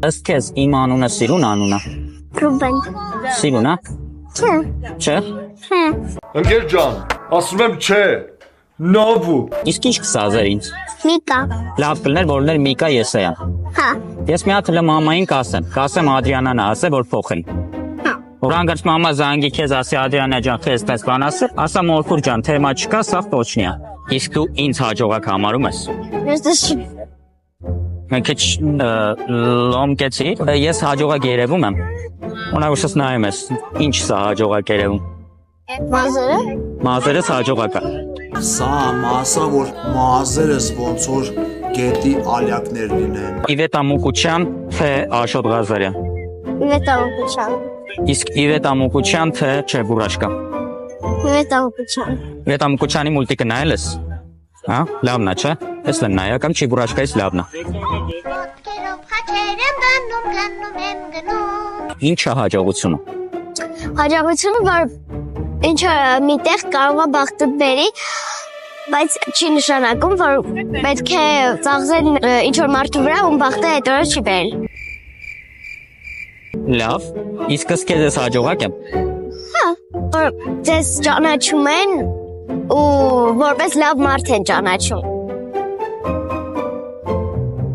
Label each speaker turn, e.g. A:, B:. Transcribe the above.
A: Ըստ քեզ իմ անունը Սիրուն անունը։
B: Ռուբեն։
A: Սիրուն, հա։ Չէ։
C: Ընկեր ջան, ասում եմ չէ։ Նավու։
A: Իսկ ինչ կսազեր ինձ։
B: Միկա։
A: Լավ կլներ, որ լներ Միկա Եսայան։
B: Հա։
A: Ես մի հատ մամային կասեմ Ադրիանան ասե, որ փոխեն։ Ուրանգած մամա զանգի քեզ ասի Ադրիանա ջան, քեզ պես բան ասա Մորքուր ջան, թեմա չկա, սա տոչնիա։ Իսկ դու ինձ հաջողակ համարում ես։ Քիչ լոմկեցի, ես հաջողակ երևում եմ։ Ունագուշս նայում ես, ինչ սա հաջողակ երևում։
B: Մազերը։
A: Մազերս հաջողակ է։
D: Սա մասա, որ մազերս ոնց որ գետի ալյակներ լինեն։
A: Իվետա Մուկուչյան, թե Աշոտ Ղազարյան։
B: Վետամուկուչան։
A: Իսկ Իվետա Մուկուչյան, թե չէ Բուրաշկա։
B: Վետամուկուչան։
A: Իվետա Մուկուչյանի մուլտիկը նայել ես։ Հա, լավն է, չէ։ Ես լեն նայա կամ չի Բուրաշկայից լավն է։ Ինչ է հաջողությունը։
B: Հաջողությունը, որ ինչը միտեղ կարող է բախտը բերի, բայց չի նշանակում, որ պետք է ծաղրել ինչ-որ մարդու վրա, ում բախտը այդ օրը չի բերել։
A: Լավ, իսկ քեզ ես հաջողակ եմ։
B: Հա, որ ձեզ ճանաչում են ու որպես լավ մարդ են ճանաչում։